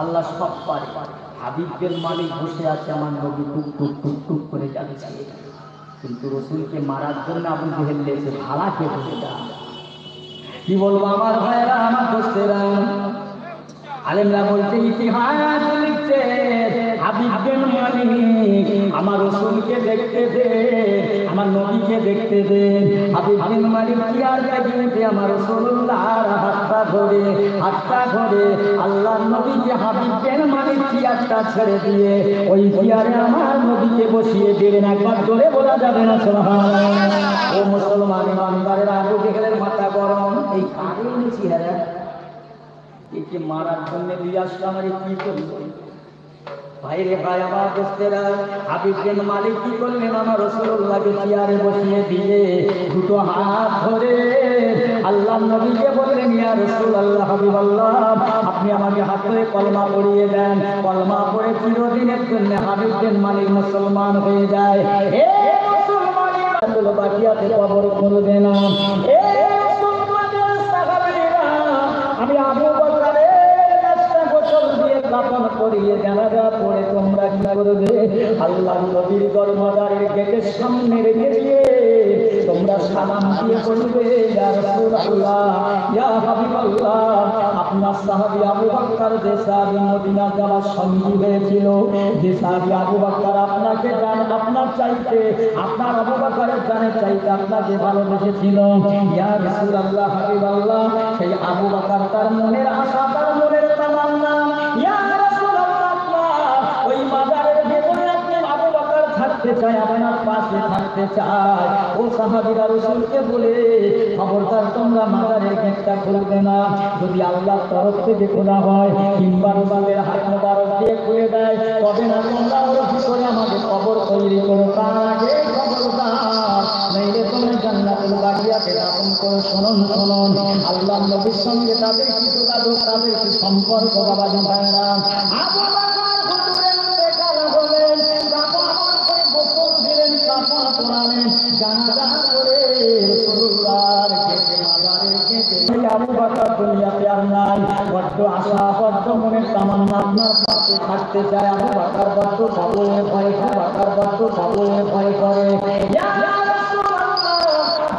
আল্লাহ সব পারে। হাবিবের মালিক বসে আছে, আমার নবী টুক টুক টুক টুক করে যাচ্ছে, কিন্তু রাসূলকে মারার জন্য আবু জেহেল এসে ভাড়াকে বসে যায়। কি বলবো আমার ভাইরা, আমার দোস্তেরা, আলেমরা বলছে, ইতিহাস লিখছে হাবিব বিন মালিক আমার রাসূলকে দেখতে দে, আমার নবীকে দেখতে দে। হাবিব বিন মালিক চেয়ার গাইতে আমার রাসূলুল্লাহর হাতটা ধরে আল্লাহর নবীকে হাবিব বিন মালিক চেয়ারটা ছেড়ে দিয়ে ওই চেয়ারে আমার নবীকে বসিয়ে দিলেন। একবার জোরে বলা যাবে না সুবহানাল্লাহ। ও মুসলমান ইমানদারেরা, আবু জেহেলের মাথা গরম। এই কাহিনী চেহারা একে মারার জন্য দিয়ে আসলাম, আর কি করবো? ভাইরে ভাই আমার দোস্তেরা, হাবিব বিন মালিক কি করলেন, আমার রাসূলুল্লাহকে চেয়ারে বসিয়ে দিয়ে দুটো হাত ধরে আল্লাহর নবীকে বললেন, ইয়া রাসূলুল্লাহ, হাবিবাল্লাহ, আপনি আমাকে হাত ধরে কলমা পড়িয়ে দেন। কলমা পড়ে চিরদিনের জন্য হাবিব বিন মালিক মুসলমান হয়ে যায়। এ মুসলমান বাকিয়াতে কবর করবে না। এ মুসলমানের সাহাবীরা, আমি আবু বকরের রাস্তা গোসল দিয়ে কাফন পরিয়ে জানাজা পড়ে তোমরা কি করবে? আল্লাহর নবীর দরবারের গেটের সামনে রেখে দিয়ে তোমরা সালাম দিয়ে বলবে, ইয়া রাসূলুল্লাহ, ইয়া হাবিবাল্লাহ, আপনার সাহাবী আবু বকর যে সাহাবী মদিনা যাওয়ার সঙ্গী হয়েছিল, যে সাহাবী আবু বকর আপনাকে আপনার চাইতে, আপনার আবু বকরের জানের চাইতে আপনাকে ভালোবেসেছিল, ইয়া রাসূলুল্লাহ, হাবিবাল্লাহ, সেই আবু বকর তার মনের আশা, তার মনের তামান্না, ইয়া রাসূলুল্লাহ, ওই মাজারের ভেতরে থাকতে চায় ও সাহাবীরা রাসূলকে বলে খবরদার তোমরা মাজারের গেটটা খুলবে না, যদি আল্লাহর তরফ থেকে খোলা হয় কিংবা রসুলের হাত মোবারক দিয়ে খুলে দেয় তবে না তোমরা ওর ভিতরে আমাদের কবর তৈরি করো, তার আগে খবরদার নইলে তোমরা জান্নাতুল বাকিয়াতে দাফন করো। শুনুন শুনুন আল্লাহর নবীর সঙ্গে তাদের কি যোগাযোগ, তাদের কি সম্পর্ক বাবা জানেন? আবু বকর হুজুরের বেকার হলেন, কাপড় করে গোসল দিলেন, কাপড় পরালেন, জানাজা করে রাসূলুল্লাহর গেটে মাজারের গেটে আবু বকর দুনিয়াতে আর নাই, বড্ড আশা বড্ড মনের তামান্না আপনার পাশে থাকতে চায়। আবু বকর বড্ড কবরে ভয় করে, বকর বড্ড কবরে ভয় করে। ইয়া রাসূলুল্লাহ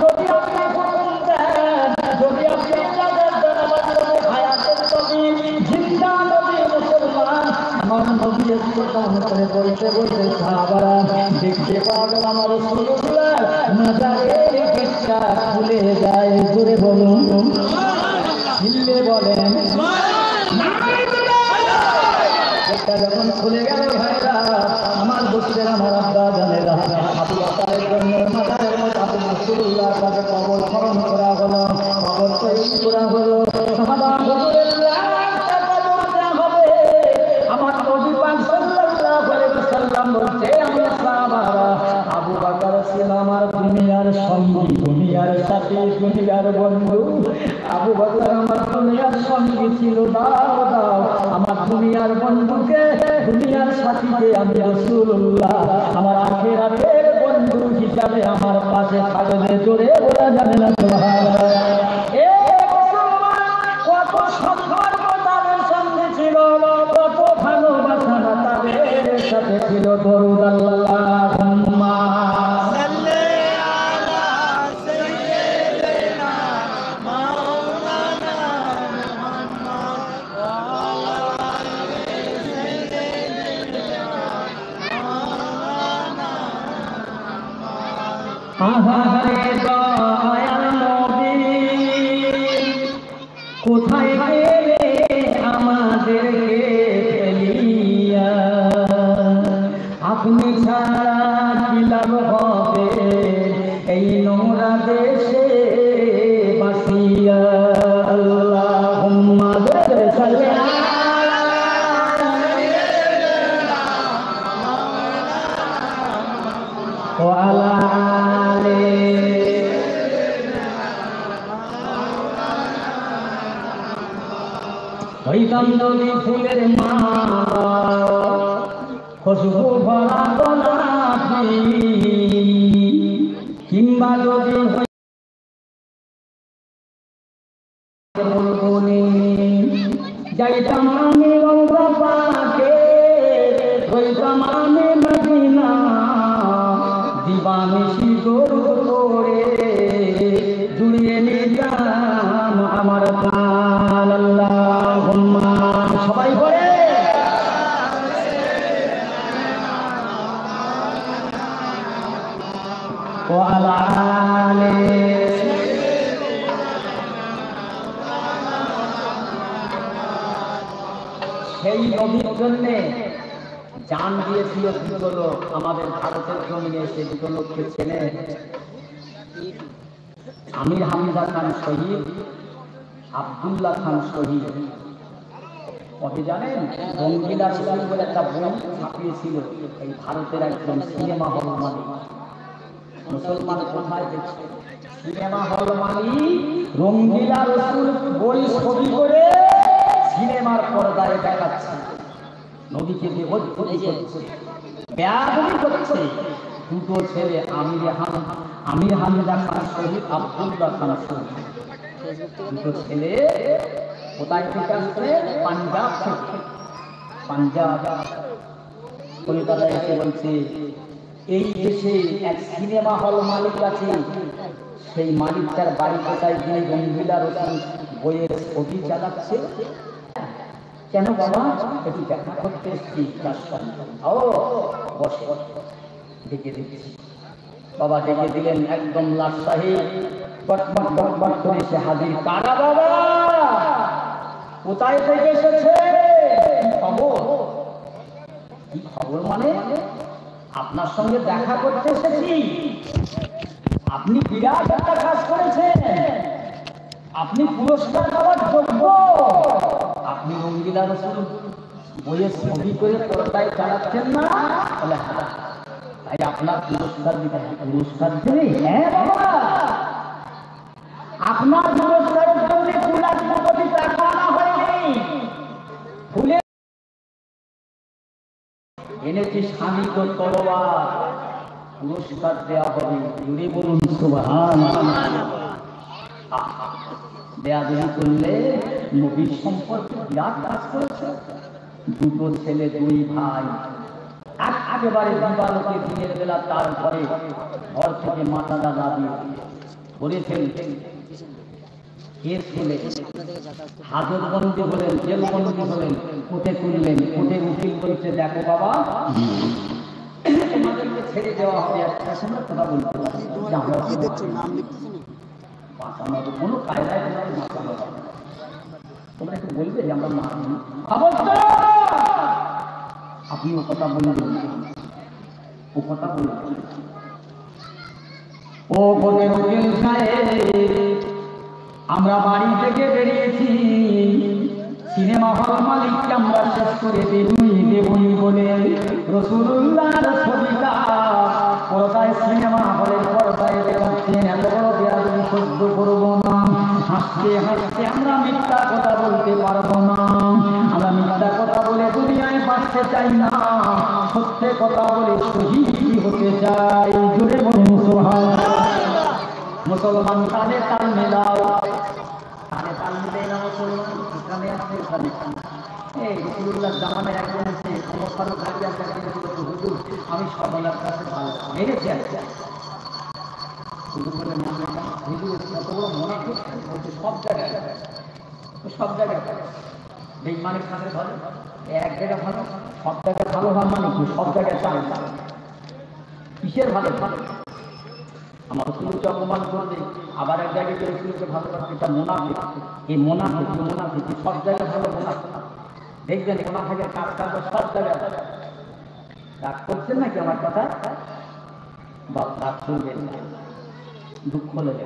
যদি আপনি হুকুম দেন, যদি আপনি ইজাজত দেন আমার নবী হায়াতের নবী জিন্দা নবী মুসলমান আমার নবী ইসলাম করে বলতে বলতে সাহাবারা দেখতে পাবেন আমার রাসূলুল্লাহ মাজারের গেটটা খুলে যায়। জোরে বলুন চিল্লে বলেন গেটটা যখন খুলে গেল ভাইরা আমার বসলেন আমার আব্বা জানেরা আবু বকরের জন্য মাজারের মধ্যে আবু রাসূলুল্লাহর কাছে কবর খনন করা হলো, কবর তৈরি করা হলো। সাহাবা হুজুরের লাশটা কবর দেওয়া হবে। আমার নবী পাক সাল্লাল্লাহু আলাইহি ওয়াসাল্লাম বলতে আমরা সাহাবারা আবু বকর ছিল আমার দুনিয়ার সঙ্গী, দুনিয়ার সাথী, দুনিয়ার বন্ধু। আবু বকর আমার দুনিয়ার সঙ্গী ছিল, দাও দাও আমার দুনিয়ার বন্ধুকে, দুনিয়ার সাথীকে আমি রাসূলুল্লাহ আমার আখিরাতের বন্ধু হিসাবে আমার পাশে থাকবে। জোরে বলা যাবে না সুবহানাল্লাহ। এ মুসলমান কত সম্পর্ক তাদের সঙ্গে ছিল, কত ভালোবাসা তাদের সাথে ছিল। দরুদ আল্লাহুম্মা সাল্লি আলা সাইয়্যিদিনা মাওলানা মুহাম্মদ ওয়া আলি সাইয়্যিদিনা মাওলানা আহারে দয়াল নবী কোথায় গেলে আমাদেরকে ফেলিয়া, আপনি ছাড়া কি লাভ হবে এই নোংরা দেশে বাসিয়া। আল্লাহুম্মা সাল্লি আলা সাইয়্যিদিনা ওয়া আলা আলি হইতাম যদি ফুলের মালা খুশবু ভরা গোলাপি, কিংবা যদি বুলবুলি যাইতাম আমি রওজা পাকে, হইতাম আমি মদিনা দিবানিশি দরুদ পড়ে জুড়িয়ে নিতাম আমার প্রাণ। আল্লাহুম্মা সবাই পড়ে ওয়া আলা আলি সেই নবীর জন্য জান দিয়েছিল দুটো লোক আমাদের ভারতের জমিনে। এসে দুটো লোককে চেনে, আমির হামজা খান শহীদ, আব্দুল্লাহ খান শহীদ। কবে জানেন? রঙ্গিলা রসুল বলে একটা বই ছাপিয়েছিল এই ভারতের একজন সিনেমা হল মালিক। মুসলমান কোথায় দেখছে সিনেমা হল মালিক রঙ্গিলা রসুল বই ছবি করে সিনেমার পর্দায় দেখাচ্ছে, নদীকে বেবদ্ধি করছে, বেয়াদবি করছে। দুটো ছেলে আমির হামজা খান শহীদ, আব্দুল্লাহ খান শহীদ, দুটো ছেলে কোথায় থেকে আসছে? পাঞ্জাব থেকে। পাঞ্জাব কলকাতায় এসে বলছে এই দেশে এক সিনেমা হল মালিক আছে, সেই মালিকটার বাড়ি কোথায়? যিনি রঙ্গিলা রসুল বইয়ের ছবি চালাচ্ছে। কেন বাবা? একটু দেখা করতে এসছি তার সঙ্গে। ও বসে ডেকে দিচ্ছি। বাবা ডেকে দিলেন, একদম লাশ সাহেব বটবট বটবট করে এসে হাজির। কারা বাবা? কোথায় থেকে এসেছে? খবর? কি খবর মানে? আপনার সঙ্গে দেখা করতে এসেছি। আপনি বিরাট একটা কাজ করেছেন, আপনি পুরস্কার পাওয়ার যোগ্য। আপনি রঙ্গিলা রসুল বইয়ের ছবি করে পর্দায় চালাচ্ছেন না, বলে হ্যাঁ, তাই আপনার পুরস্কার দিতে। পুরস্কার দেবে? হ্যাঁ বাবা, আপনার পুরস্কারের জন্য 2 লাখ টাকা আনা হয়নি, ফুলে এনেছি স্বামী তো তলোয়ার। পুরস্কার দেওয়া হবে, জুড়ে বলুন সুবহানাল্লাহ। দেয়া দেয়া করলে নবীর সম্পর্কে বিরাট কাজ করেছে। 2 ছেলে 2 ভাই, একেবারে দিবালোকে দিনের বেলা তার ঘরে ঘর থেকে মাথাটা দাবি করেছেন। কেস হলে হাজত বন্দী হলেন, জেল বন্দী হলেন, কোর্টে তুললেন। কোর্টের উকিল বলছে দেখো বাবা, তোমাদেরকে ছেড়ে দেওয়া হবে, একটা সময় কথা বলতে বাঁচানোর কোনো কায়দায় তোমাদের বাঁচানো হবে না। তোমরা একটু বলবে যে আমরা মানি, আপনি ও কথা বলবেন, ও কথা বলবেন। ও কোর্টের উকিল সাহেব, আমরা বাড়ি থেকে বেরিয়েছি, সিনেমা হল মালিককে আমরা শেষ করে দেবই বলে রাসূলুল্লাহর ছবিটা পর্দায়, সিনেমা হলের পর্দায় দেখাচ্ছেন। এত বড় বেয়াদবি সহ্য করবো না। হাসতে হাসতে আমরা মিথ্যা কথা বলতে পারবো না। আমরা মিথ্যা কথা বলে দুনিয়ায় বাঁচতে চাই না, সত্যি কথা বলে শহীদ হতে চাই। জোরে বলুন সুবহানাল্লাহ। মুসলমান তালে তাল মেলাও, তালে তাল মিলে না মুসলমান এখানে আছে, এখানে এই রাসূলুল্লাহ জামানায় একজন আছে, ওমর ফারুক গাড়ি আছে, হুজুর আমি সকলের কাছে ভালো মেরেছি আছে। হুজুর বলে না, হুজুর কত বড় মুনাফিক, বলছে সব জায়গায়, সব জায়গায় বেঈমানের কাছে ভালো, এক জায়গায় ভালো, সব জায়গায় ভালো হওয়ার মানে কি? সব জায়গায় চাল কিসের ভালো? ভালো আমার রসুলকে অপমান করবে, আবার এক জায়গায় রসুলকে ভালোবাসবে, এটা মুনাফিক। এই মুনাফিক সব জায়গায় ভালো মুনাফিক। দেখবেন মুনাফিকের কাজ কাজ সব জায়গায়। রাগ করছেন নাকি আমার কথা? রাগ করবেন না, দুঃখ লেগে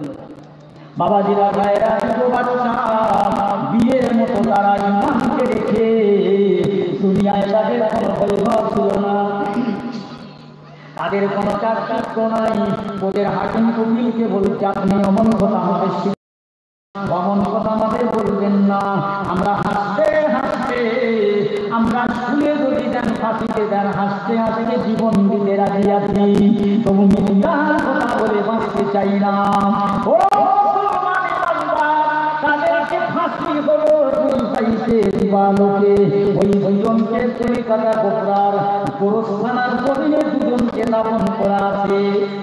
বাবাজিরা ভাইরা, বাচ্চা বিয়ের মতো তারা ইমানকে রেখে দুনিয়ায় তাদের কোনো বৈভব ছিল না, তাদের কোনো চাকচিক্য নাই। ওদের হাকিম উকিলকে বলছে আপনি অমন কথা আমাদের অমন কথা আমাদের বলবেন না। আমরা হাসতে হাসতে, আমরা শুনে যদি দেন ফাঁসিতে দেন, হাসতে হাসতে জীবন দিতে রাজি আছি, তবু মিথ্যার কথা বলে বাঁচতে চাই না। ও তাদেরকে ফাঁসি হলো পাইছে দিবালোকে, ওই দুজনকে কলিকাতা কোপড়ার পৌরসভার জমিনে দুজনকে দাফন করা আছে।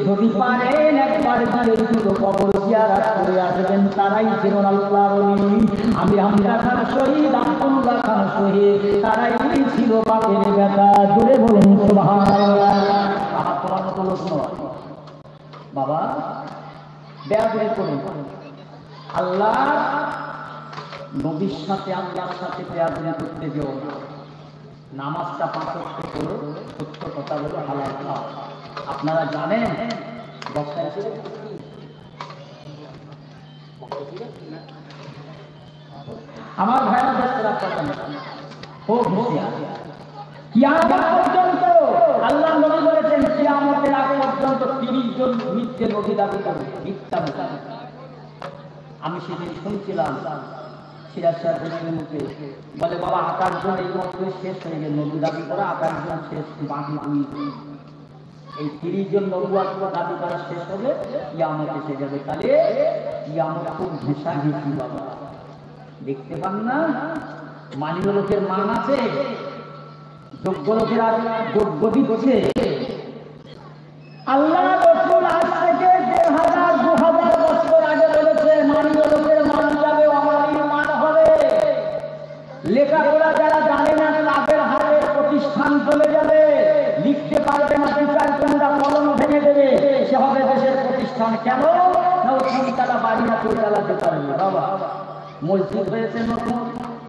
যদি পারেন একবার ঘরে দুটো কবর জিয়ারত করে আসবেন, তারাই ছিল আল্লাহর ওলি। আমি হামজা খান শহীদ, আব্দুল্লাহ খান শহীদ, তারাই ছিল বাপের বেটা। জোরে বলুন সুবহানাল্লাহ। আমার তোমার মতো লোক নয় বাবা, বেয়াদবি করুন। আল্লাহ নবীর সাথে আল্লাহর সাথে বেয়াদবি করতে যেও না। নামাজটা 5 ওয়াক্ত করো, সত্য কথা বলো, হালাল খাও। আপনারা জানেন বক্তা ছিল আমার ভাইরা দেশরা কথা ও হুঁশিয়ার। কিয়ামত পর্যন্ত আল্লাহ নবী বলেছেন, কিয়ামতের আগ পর্যন্ত 30 জন মিথ্যে নবী দাবি করবে, মিথ্যা কথা। আমি সেদিন শুনছিলাম সিরাজ সাহেবের মুখে, বলে বাবা 28 জন এই মধ্যে শেষ হয়ে গেল, নবী দাবি করা 28 জন শেষ, বাকি 2 এই 30 জন নবুয়াত দাবি করা শেষ হবে, কিয়ামত এসে যাবে। তাহলে কিয়ামত খুব ঘেঁষাঘেঁষি বাবা, দেখতে পান না? মানিব লোকের মান আছে, যোগ্য লোকের আর যোগ্য দিচ্ছে। আল্লাহ রাসূল আজ থেকে 1000-2000 বছর আগে বলেছে, মানিব লোকের মান যাবে, অমানির মান হবে। লেখাপড়া যারা জানে না তাদের হাতে প্রতিষ্ঠান চলে যাবে, লিখতে পারবে না, বিচার তোমরা কলম ভেঙে দেবে, সে হবে দেশের প্রতিষ্ঠান। কেন না ও 3 বাড়ি না 2 চালাতে পারবে বাবা। মসজিদ হয়েছে নতুন,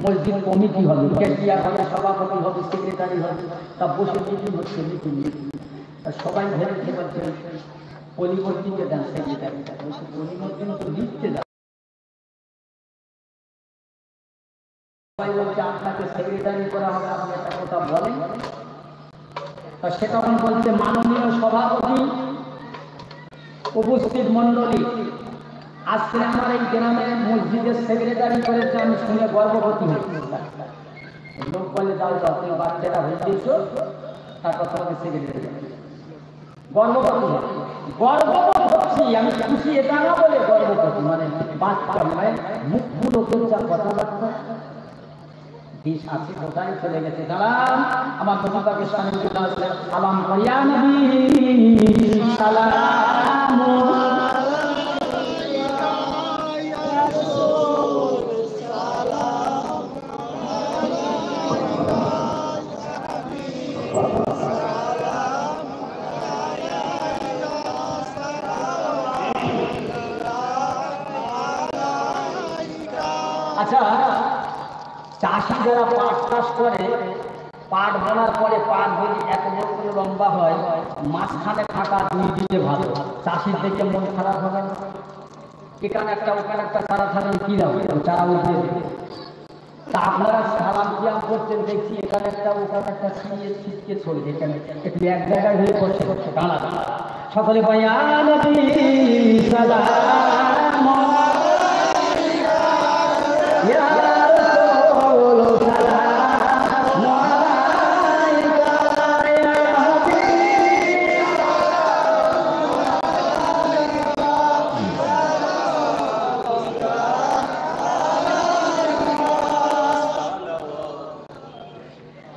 মসজিদ কমিটি হবে, ক্যাশিয়ার হবে, সভাপতি হবে, সেক্রেটারি হবে, তা বসে মিটিং হচ্ছে, মিটিং আর সবাই ভেবে বলছেন পরিবর্তিকে দেন সেক্রেটারিটা, পরিবর্তন তো লিখতে দেন। সবাই বলছে আপনাকে সেক্রেটারি করা হবে, আপনি একটা কথা বলেন। সে তখন বলছে, মাননীয় সভাপতি, উপস্থিত মন্ডলী, আজকে আমার এই গ্রামের মসজিদের সেক্রেটারি করেছে, আমি শুনে গর্ববতী হচ্ছি। লোক বলে, যাও যাও, তুমি বাচ্চারা হয়ে দিয়েছো, তারপর তোমাকে সেক্রেটারি গর্ববতী হচ্ছি আমি, খুশি এটা না বলে গর্ববতী, মানে বাচ্চা মানে মুখগুলো কথাবার্তা দিস আছে কোথায় চলে গেছে। দাঁড়ান, আমার নবীকে সালাম করিয়া নবী সালাম। আচ্ছা, চাষি যারা পাট চাষ করে, পাট বোনার পরে পাট যদি 1 বছর লম্বা হয়, মাঝখানে থাকা 2 দিনে ভালো, চাষির দেখে মন খারাপ হবে। এখানে একটা ওখানে একটা চারা থাকেন, কি দাও চারা উঠে। তা আপনারা সালাম কিয়াম করছেন, দেখছি এখানে একটা ওখানে একটা ছিটকে চলছে, এখানে একটু এক জায়গায় হয়ে পড়ছে দাঁড়া দাঁড়া। সকলে ভাইয়া নবী সালাম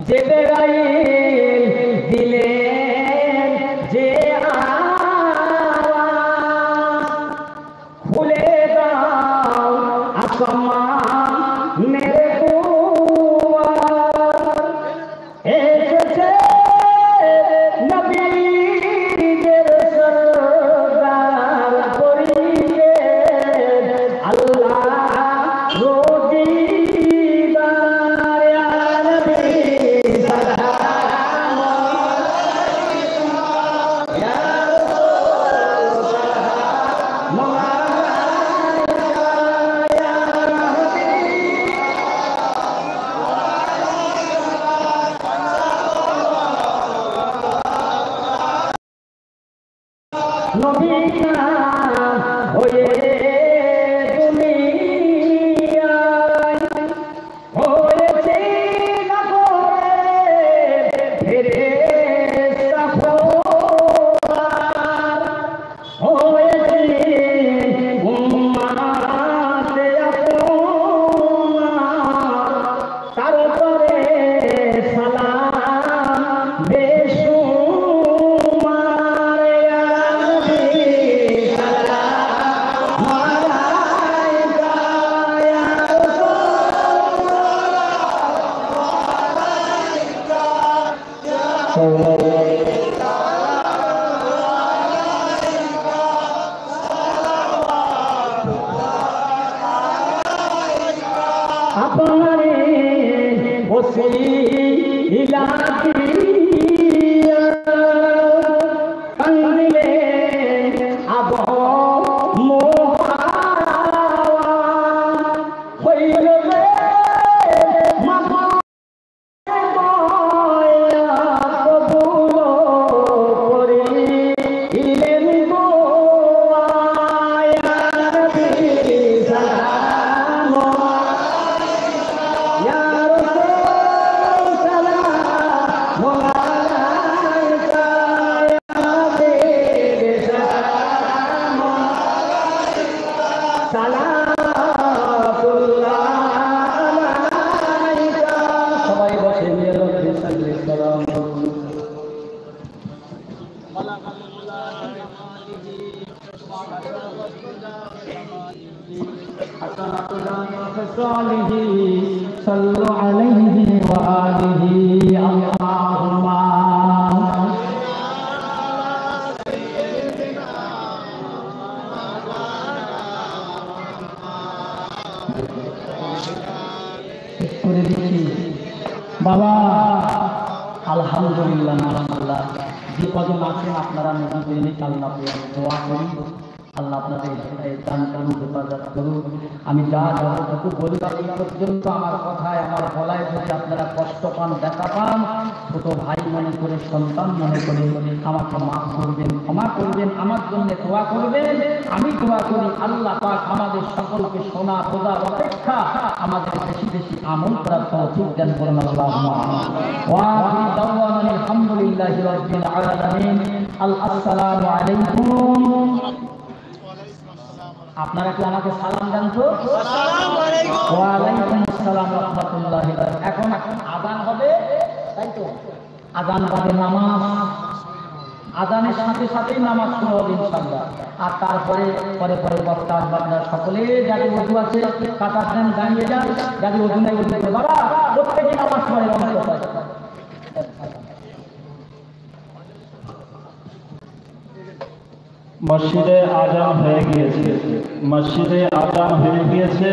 যেতে গাইল দিলেন যে খুলে দাও আসমান মেরে এসেছে নবীদের সরদার করিয়ে আল্লাহ রোজি নবীনা হয়ে দুনিয়ায় হয়েছে না ফেরেশতা হয়েছে উম্মতে আপনার, তারপরে সালাম বেশুমার ইয়া নবী সালাম আলাইকা ইয়া আপনারে ওসিলা দিয়া কান্দিলে আব মোহাওয়া হইল রে মামা ময়া কবুল করিলেন গো ইয়া নবী সালাম ইয়া রাসূল সালাম আলাইকা ইয়া হাবিব সালাম সালাতুল্লাহ আলাইকা। সবাই বসে নিয়ে রব্বি সাল্লি সালাম صلوا عليه وآله اللهم করে দিচ্ছি বাবা, আলহামদুলিল্লাহ। ইনশাআল্লাহ যে কজন আছেন আপনারা নবী প্রেমিক আল্লাহ প্রেমিক দোয়া করি আল্লাহ আপনাদের দান করুন হেফাজত করুন। আমি যা যতটুকু বলি এই পর্যন্ত আমার কথায় আমার গলায় যদি আপনারা কষ্ট পান ব্যথা পান ছোট ভাই মনে করে সন্তান মনে করে আমাকে মাফ করবেন ক্ষমা করবেন আমার জন্য দোয়া করবেন। আমি দোয়া করি আল্লাহ পাক আমাদের সকলকে সোনা খোদার অপেক্ষা আমাদের বেশি বেশি আমল করার তৌফিক দান করুন আল্লাহুম্মা আমিন। ওয়া আখিরু দাওয়ানা আলহামদুলিল্লাহি রাব্বিল আলামিন। আসসালামু আলাইকুম। আপনারা কি আমাকে সালাম দেন তো? আসসালামু আলাইকুম। ওয়া আলাইকুম আসসালাম ওয়া রাহমাতুল্লাহি। এখন আযান হবে তাই তো? আযান হবে নামাজ, আযানের সাথে সাথেই নামাজ শুরু হবে ইনশাআল্লাহ। আর তারপরে পরে পরে বক্তা আপনারা সকলে যাদের ওযু আছে কাতার দেন দাঁড়িয়ে যান, যাদের ওযু নাই ওযু করে বাবা প্রত্যেকে নামাজ পড়ে অন্তত। মসজিদে আজান হয়ে গিয়েছে, মসজিদে আজান হয়ে গিয়েছে,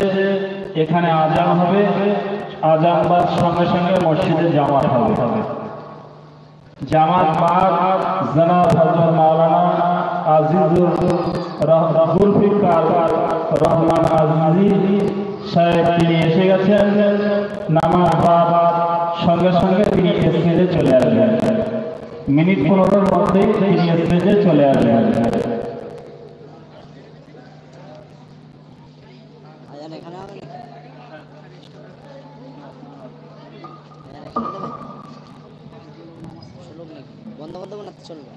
এখানে আজান হবে, আজান বাদ সঙ্গে সঙ্গে মসজিদে জামাত হবে। জামাত বাদ জনাব হযরত মাওলানা আজিজুর জুলফিকার রহমান আজিজি সাহেব তিনি এসে গেছেন। নামাজ বাদ সঙ্গে সঙ্গে তিনি স্টেজে চলে আসবেন, মিনিট 15-এর মধ্যেই তিনি স্টেজে চলে আসবেন। বন্ধ করে দেবো না চলবে।